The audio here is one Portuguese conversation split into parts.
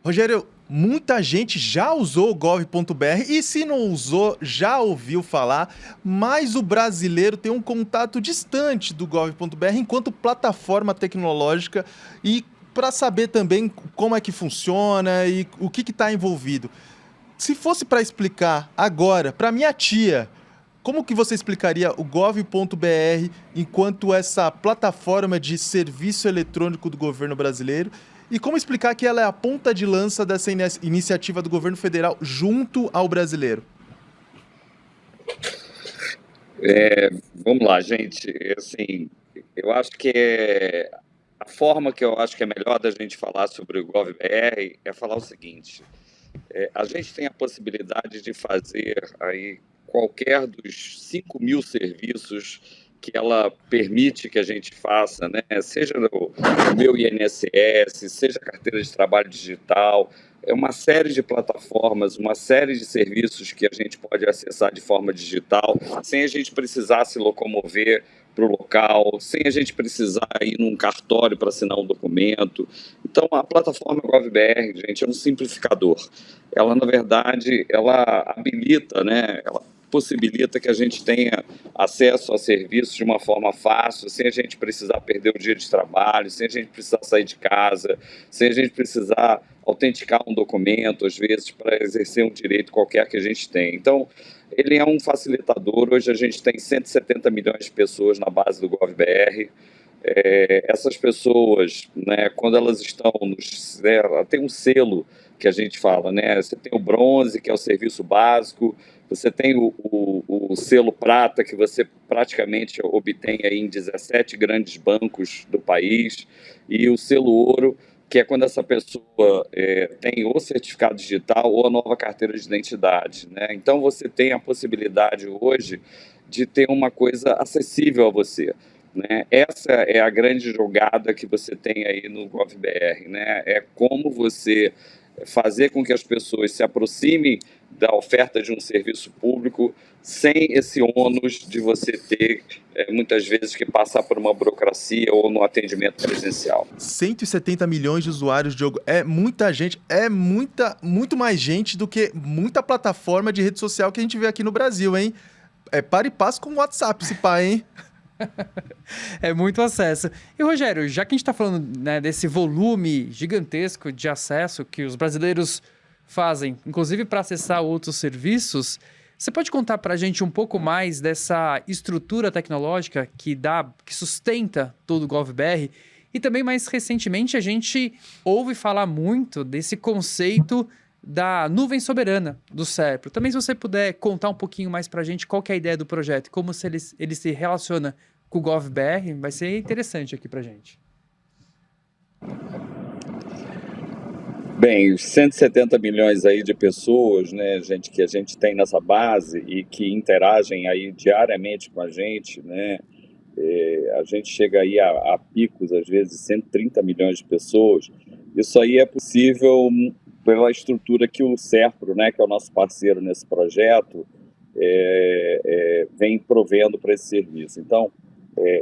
Rogério, muita gente já usou o gov.br e se não usou, já ouviu falar, mas o brasileiro tem um contato distante do gov.br enquanto plataforma tecnológica e para saber também como é que funciona e o que está envolvido. Se fosse para explicar agora, para minha tia, como que você explicaria o gov.br enquanto essa plataforma de serviço eletrônico do governo brasileiro? E como explicar que ela é a ponta de lança dessa iniciativa do governo federal junto ao brasileiro? Vamos lá, gente. Assim, eu acho que a forma que eu acho que é melhor da gente falar sobre o GovBR é falar o seguinte: a gente tem a possibilidade de fazer aí qualquer dos 5.000 serviços que ela permite que a gente faça, né? Seja o meu INSS, seja a carteira de trabalho digital, é uma série de plataformas, uma série de serviços que a gente pode acessar de forma digital, sem a gente precisar se locomover para o local, sem a gente precisar ir num cartório para assinar um documento. Então, a plataforma GovBR, gente, é um simplificador. Ela, na verdade, ela habilita, né? Ela possibilita que a gente tenha acesso a serviços de uma forma fácil, sem a gente precisar perder o dia de trabalho, sem a gente precisar sair de casa, sem a gente precisar autenticar um documento, às vezes, para exercer um direito qualquer que a gente tem. Então, ele é um facilitador. Hoje a gente tem 170 milhões de pessoas na base do GovBR. Essas pessoas, né, quando elas estão tem um selo que a gente fala, né? Você tem o bronze, que é o serviço básico, você tem o selo prata, que você praticamente obtém aí em 17 grandes bancos do país, e o selo ouro, que é quando essa pessoa tem o certificado digital ou a nova carteira de identidade, né? Então você tem a possibilidade hoje de ter uma coisa acessível a você, né? Essa é a grande jogada que você tem aí no GovBR, né? É como você fazer com que as pessoas se aproximem da oferta de um serviço público sem esse ônus de você ter, muitas vezes, que passar por uma burocracia ou no atendimento presencial. 170 milhões de usuários, Diogo, é muita gente, muito mais gente do que muita plataforma de rede social que a gente vê aqui no Brasil, hein? É para e passo com o WhatsApp, esse pai, hein? É muito acesso. E, Rogério, já que a gente está falando, né, desse volume gigantesco de acesso que os brasileiros fazem, inclusive para acessar outros serviços, você pode contar para a gente um pouco mais dessa estrutura tecnológica que sustenta todo o GovBR? E também, mais recentemente, a gente ouve falar muito desse conceito da nuvem soberana do Serpro. Também, se você puder contar um pouquinho mais para a gente qual que é a ideia do projeto e como ele se relaciona com o GovBR, vai ser interessante aqui para a gente. Bem, os 170 milhões aí de pessoas, né, gente, que a gente tem nessa base e que interagem aí diariamente com a gente, né, a gente chega aí a picos, às vezes, 130 milhões de pessoas. Isso aí é possível pela estrutura que o Serpro, né, que é o nosso parceiro nesse projeto, vem provendo para esse serviço. Então,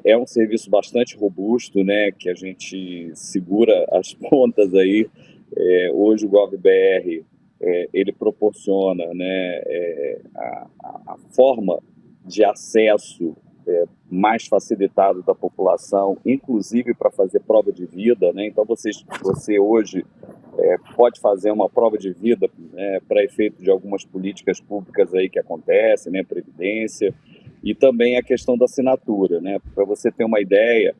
é um serviço bastante robusto, né, que a gente segura as pontas aí. Hoje o GovBR ele proporciona, né, a forma de acesso mais facilitado da população, inclusive para fazer prova de vida, né? Então você hoje pode fazer uma prova de vida, né, para efeito de algumas políticas públicas aí que acontecem, né, previdência, e também a questão da assinatura, né? Para você ter uma ideia,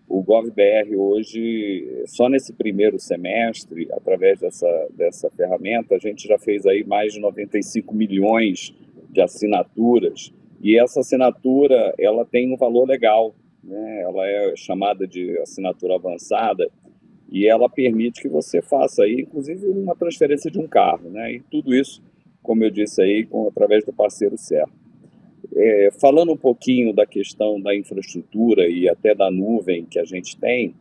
o GovBR hoje, só nesse primeiro semestre, através dessa ferramenta, a gente já fez aí mais de 95 milhões de assinaturas, e essa assinatura, ela tem um valor legal, né? Ela é chamada de assinatura avançada, e ela permite que você faça aí, inclusive, uma transferência de um carro, né? E tudo isso, como eu disse aí, através do parceiro Serpro. Falando um pouquinho da questão da infraestrutura e até da nuvem que a gente tem,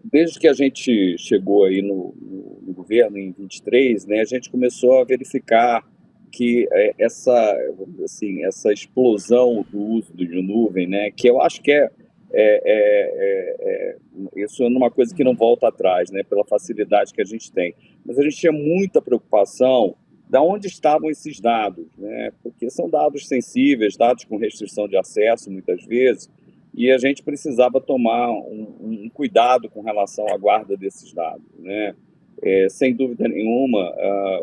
desde que a gente chegou aí no governo em 23, né, a gente começou a verificar que vamos dizer assim, essa explosão do uso de nuvem, né, que eu acho que é isso é uma coisa que não volta atrás, né, pela facilidade que a gente tem. Mas a gente tinha muita preocupação de onde estavam esses dados, né, porque são dados sensíveis, dados com restrição de acesso, muitas vezes, e a gente precisava tomar um cuidado com relação à guarda desses dados, né. Sem dúvida nenhuma,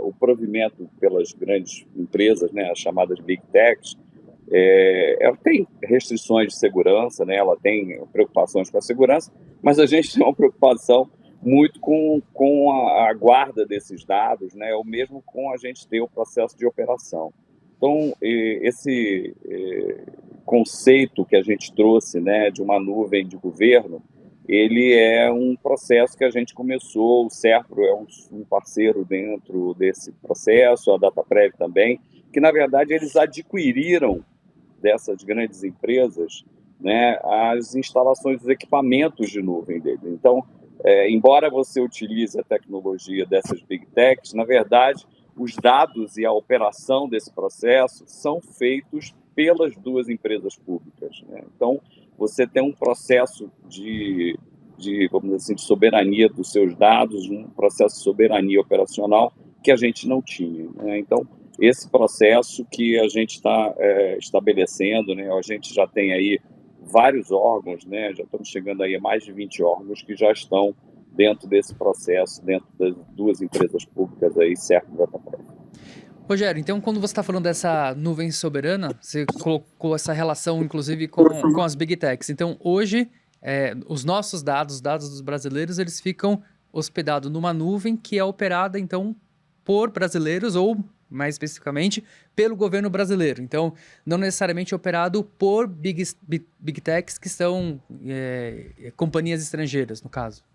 o provimento pelas grandes empresas, né, as chamadas Big Techs, ela tem restrições de segurança, né? Ela tem preocupações com a segurança, mas a gente tem uma preocupação muito com a guarda desses dados, né? Ou mesmo com a gente ter o processo de operação. Então, esse conceito que a gente trouxe, né, de uma nuvem de governo, ele é um processo que a gente começou, o Serpro é um parceiro dentro desse processo, a DataPrev também, que, na verdade, eles adquiriram dessas grandes empresas, né, as instalações, os equipamentos de nuvem deles. Então, embora você utilize a tecnologia dessas Big Techs, na verdade, os dados e a operação desse processo são feitos pelas duas empresas públicas, né? Então, você tem um processo vamos dizer assim, de soberania dos seus dados, um processo de soberania operacional que a gente não tinha, né? Então, esse processo que a gente está estabelecendo, né? A gente já tem aí vários órgãos, né? Já estamos chegando aí a mais de 20 órgãos que já estão dentro desse processo, dentro das duas empresas públicas aí, Serpro e DataPrev. Rogério, então quando você está falando dessa nuvem soberana, você colocou essa relação, inclusive, com as Big Techs. Então, hoje, os nossos dados, os dados dos brasileiros, eles ficam hospedados numa nuvem que é operada, então, por brasileiros ou, mais especificamente, pelo governo brasileiro. Então, não necessariamente operado por Big Techs, que são companhias estrangeiras, no caso.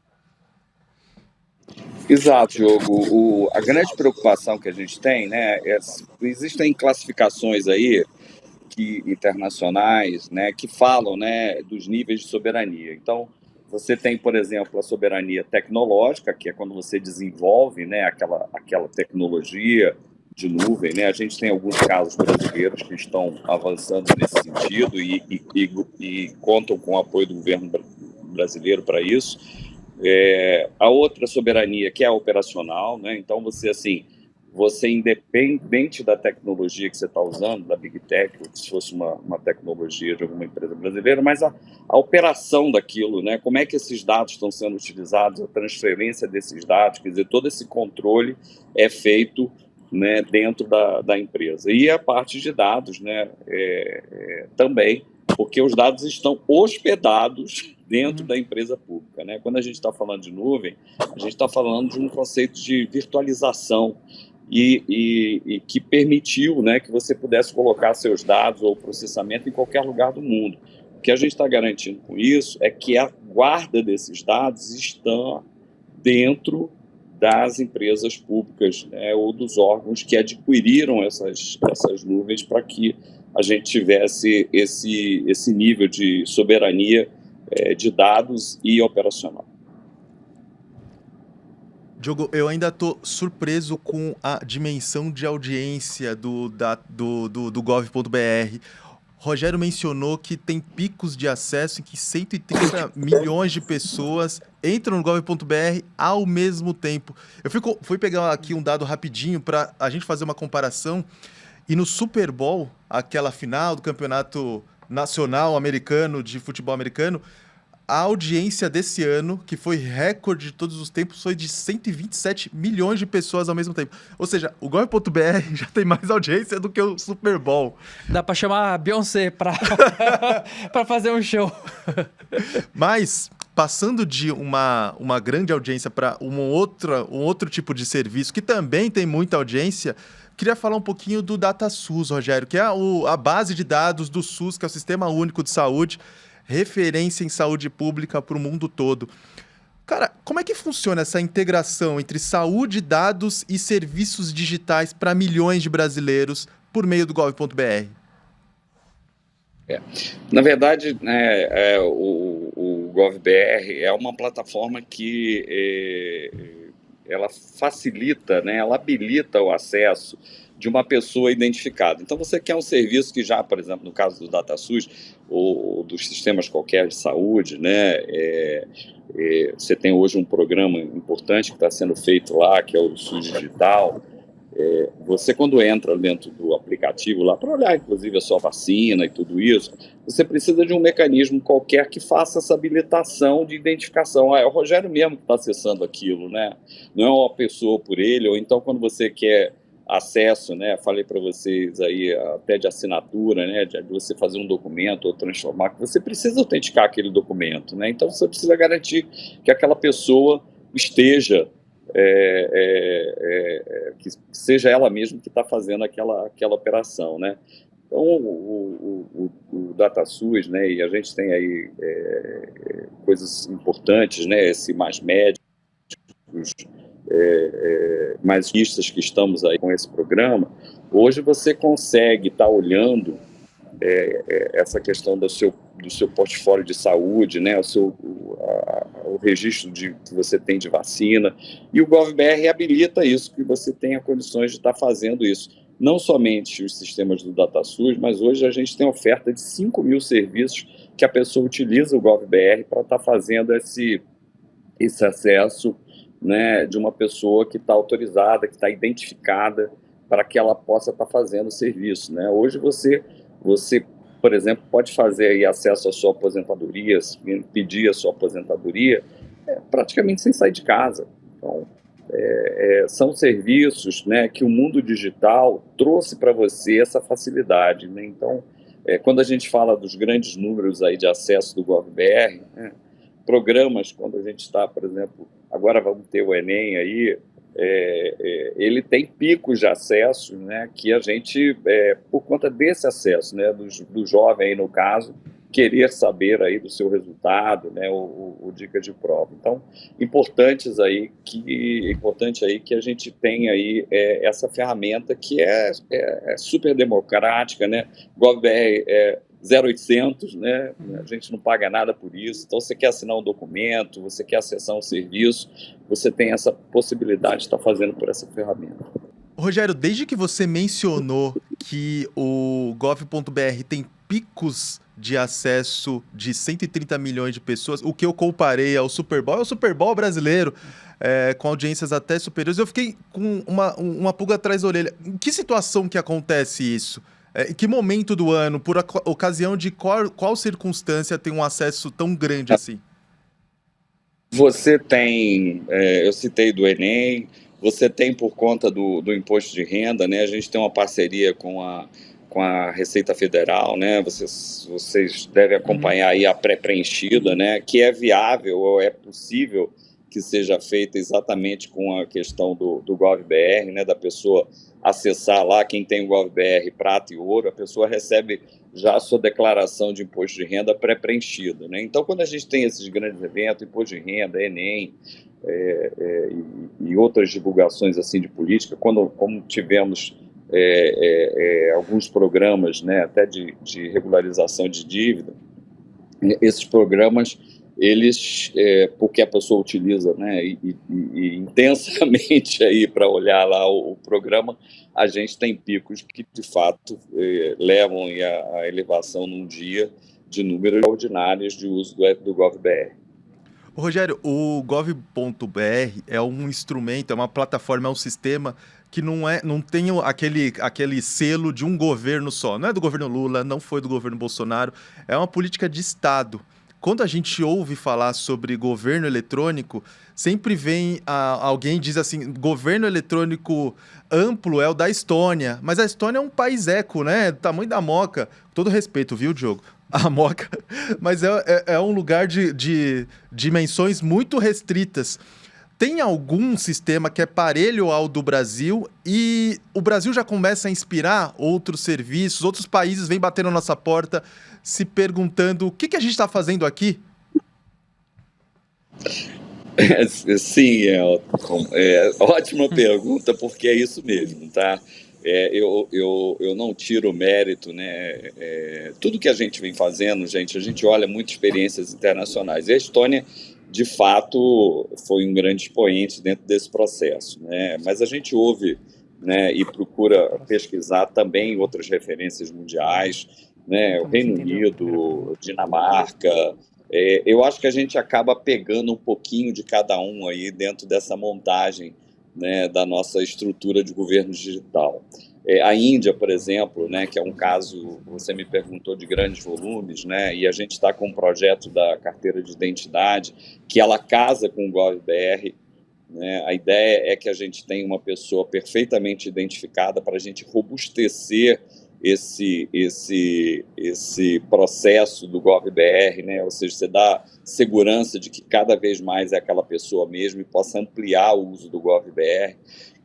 Exato, Diogo. A grande preocupação que a gente tem, né, existem classificações aí internacionais, né, que falam, né, dos níveis de soberania. Então, você tem, por exemplo, a soberania tecnológica, que é quando você desenvolve, né, aquela tecnologia de nuvem, né? A gente tem alguns casos brasileiros que estão avançando nesse sentido e contam com o apoio do governo brasileiro para isso. A outra soberania, que é a operacional, né? Então, você independente da tecnologia que você está usando, da Big Tech, ou se fosse uma tecnologia de alguma empresa brasileira, mas a operação daquilo, né? Como é que esses dados estão sendo utilizados, a transferência desses dados, quer dizer, todo esse controle é feito, né, dentro da empresa. E a parte de dados, né, também, porque os dados estão hospedados dentro da empresa pública, né? Quando a gente está falando de nuvem, a gente está falando de um conceito de virtualização e que permitiu, né, que você pudesse colocar seus dados ou processamento em qualquer lugar do mundo. O que a gente está garantindo com isso é que a guarda desses dados está dentro das empresas públicas, né, ou dos órgãos que adquiriram essas nuvens para que a gente tivesse esse nível de soberania de dados e operacional. Diogo, eu ainda estou surpreso com a dimensão de audiência do gov.br. Rogério mencionou que tem picos de acesso em que 130 milhões de pessoas entram no gov.br ao mesmo tempo. Fui pegar aqui um dado rapidinho para a gente fazer uma comparação. E no Super Bowl, aquela final do Campeonato Nacional Americano de Futebol Americano, a audiência desse ano, que foi recorde de todos os tempos, foi de 127 milhões de pessoas ao mesmo tempo. Ou seja, o gov.br já tem mais audiência do que o Super Bowl. Dá para chamar a Beyoncé para fazer um show. Mas, passando de uma grande audiência para um outro tipo de serviço, que também tem muita audiência, queria falar um pouquinho do DataSUS, Rogério, que é a base de dados do SUS, que é o Sistema Único de Saúde, referência em saúde pública para o mundo todo. Cara, como é que funciona essa integração entre saúde, dados e serviços digitais para milhões de brasileiros por meio do gov.br? Na verdade, o GovBR é uma plataforma que ela facilita, né, ela habilita o acesso de uma pessoa identificada. Então, você quer um serviço que já, por exemplo, no caso do DataSUS ou dos sistemas qualquer de saúde, né, você tem hoje um programa importante que está sendo feito lá, que é o SUS Digital. Você, quando entra dentro do aplicativo lá, para olhar, inclusive, a sua vacina e tudo isso, você precisa de um mecanismo qualquer que faça essa habilitação de identificação. É o Rogério mesmo que está acessando aquilo, né? Não é uma pessoa por ele, ou então quando você quer acesso, né? Falei para vocês aí até de assinatura, né? De você fazer um documento ou transformar, você precisa autenticar aquele documento, né? Então você precisa garantir que aquela pessoa esteja, que seja ela mesma que está fazendo aquela operação, né? Então, o DataSUS, né, e a gente tem aí coisas importantes, né, esse mais médicos, mais listas que estamos aí com esse programa. Hoje você consegue estar olhando essa questão do seu portfólio de saúde, né, o registro que você tem de vacina, e o GovBR habilita isso, que você tenha condições de estar fazendo isso. Não somente os sistemas do DataSUS, mas hoje a gente tem oferta de 5 mil serviços que a pessoa utiliza o GovBR para estar fazendo esse acesso, né, de uma pessoa que está autorizada, que está identificada, para que ela possa estar fazendo o serviço, né? Hoje você, por exemplo, pode fazer aí acesso à sua aposentadoria, pedir a sua aposentadoria, praticamente sem sair de casa. Então, são serviços, né, que o mundo digital trouxe para você essa facilidade, né? Então, quando a gente fala dos grandes números aí de acesso do GovBR, né, programas, quando a gente está, por exemplo, agora vamos ter o Enem aí, ele tem picos de acesso, né, que a gente, por conta desse acesso, né, do jovem aí no caso, querer saber aí do seu resultado, né, o dica de prova. Então, importante aí que a gente tenha aí essa ferramenta que é super democrática, né, GovBR 0800, né, a gente não paga nada por isso. Então, você quer assinar um documento, você quer acessar um serviço, você tem essa possibilidade de estar fazendo por essa ferramenta. Rogério, desde que você mencionou que o gov.br tem picos de acesso de 130 milhões de pessoas, o que eu comparei ao Super Bowl, é o Super Bowl brasileiro, com audiências até superiores, eu fiquei com uma pulga atrás da orelha. Em que situação que acontece isso? Em que momento do ano, por ocasião de qual circunstância tem um acesso tão grande assim? Você tem, eu citei do Enem, você tem por conta do imposto de renda, né? A gente tem uma parceria com a Receita Federal, né? Vocês devem acompanhar aí a pré-preenchida, né? Que é viável ou é possível que seja feita exatamente com a questão do GovBR, né? Da pessoa acessar lá, quem tem o GovBR prata e ouro, a pessoa recebe já a sua declaração de imposto de renda pré-preenchida, né? Então, quando a gente tem esses grandes eventos, imposto de renda, Enem, e outras divulgações assim de política, como tivemos alguns programas, né, até de regularização de dívida, esses programas, eles, porque a pessoa utiliza, né, e intensamente aí para olhar lá o programa, a gente tem picos que de fato levam à elevação num dia de números ordinários de uso do GovBR. Rogério, o gov.br é um instrumento, é uma plataforma, é um sistema que não tem aquele selo de um governo só. Não é do governo Lula, não foi do governo Bolsonaro, é uma política de Estado. Quando a gente ouve falar sobre governo eletrônico, sempre vem alguém diz assim, governo eletrônico amplo é o da Estônia, mas a Estônia é um país eco, né? Do tamanho da Moca. Todo respeito, viu, Diogo? A Moca, mas é um lugar de dimensões muito restritas. Tem algum sistema que é parelho ao do Brasil e o Brasil já começa a inspirar outros serviços, outros países vêm batendo na nossa porta se perguntando o que a gente está fazendo aqui? Sim, ótima pergunta, porque é isso mesmo, tá? Eu não tiro o mérito, né? Tudo que a gente vem fazendo, gente, a gente olha muitas experiências internacionais. E a Estônia, de fato, foi um grande expoente dentro desse processo, né? Mas a gente ouve, né, e procura pesquisar também outras referências mundiais, né, o Reino Unido, Dinamarca. Eu acho que a gente acaba pegando um pouquinho de cada um aí dentro dessa montagem, né, da nossa estrutura de governo digital. A Índia, por exemplo, né, que é um caso, você me perguntou, de grandes volumes, né, e a gente está com um projeto da carteira de identidade que ela casa com o GovBR, né? A ideia é que a gente tenha uma pessoa perfeitamente identificada para a gente robustecer esse processo do GovBR, né? Ou seja, você dá segurança de que cada vez mais é aquela pessoa mesmo e possa ampliar o uso do GovBR.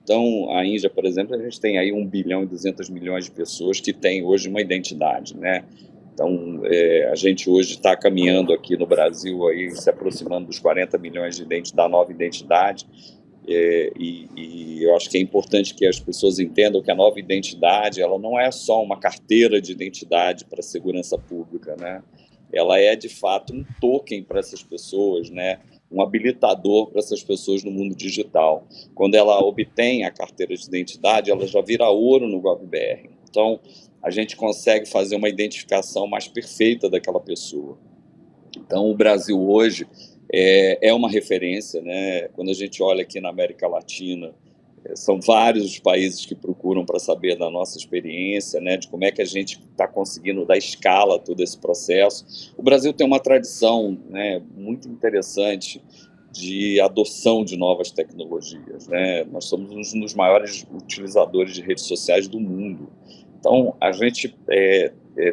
Então, a Índia, por exemplo, a gente tem aí 1 bilhão e 200 milhões de pessoas que têm hoje uma identidade, né? Então, a gente hoje está caminhando aqui no Brasil, aí, se aproximando dos 40 milhões da nova identidade, e eu acho que é importante que as pessoas entendam que a nova identidade ela não é só uma carteira de identidade para a segurança pública, né? Ela é, de fato, um token para essas pessoas, né? Um habilitador para essas pessoas no mundo digital. Quando ela obtém a carteira de identidade, ela já vira ouro no GovBR. Então, a gente consegue fazer uma identificação mais perfeita daquela pessoa. Então, o Brasil hoje é uma referência, né? Quando a gente olha aqui na América Latina, são vários os países que procuram para saber da nossa experiência, né? De como é que a gente está conseguindo dar escala a todo esse processo. O Brasil tem uma tradição, né, muito interessante de adoção de novas tecnologias, né? Nós somos um dos maiores utilizadores de redes sociais do mundo. Então, a gente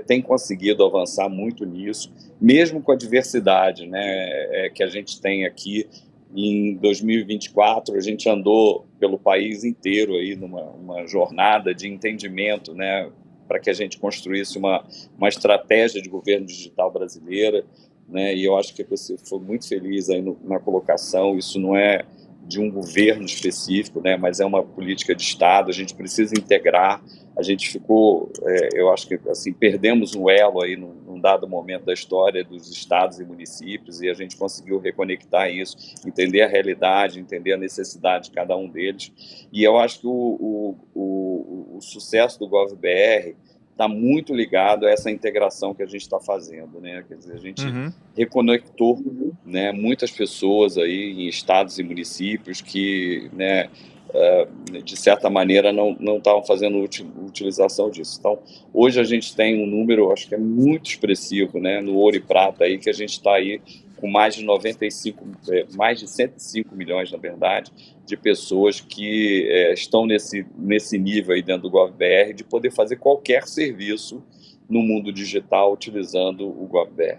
tem conseguido avançar muito nisso, mesmo com a diversidade, né, que a gente tem aqui. Em 2024, a gente andou pelo país inteiro aí numa jornada de entendimento, né, para que a gente construísse uma estratégia de governo digital brasileira, né, e eu acho que você foi muito feliz aí na colocação. Isso não é de um governo específico, né, mas é uma política de Estado. A gente precisa integrar. A gente ficou, eu acho que assim, perdemos um elo aí num dado momento da história dos estados e municípios, e a gente conseguiu reconectar isso, entender a realidade, entender a necessidade de cada um deles. E eu acho que o sucesso do GovBR está muito ligado a essa integração que a gente está fazendo, né? Quer dizer, a gente reconectou, né, muitas pessoas aí em estados e municípios que, né, de certa maneira não estavam fazendo utilização disso. Então, hoje a gente tem um número, acho que é muito expressivo, né, no ouro e prata aí, que a gente está aí com mais de 105 milhões, na verdade, de pessoas que estão nesse nível aí dentro do GovBR de poder fazer qualquer serviço no mundo digital utilizando o GovBR.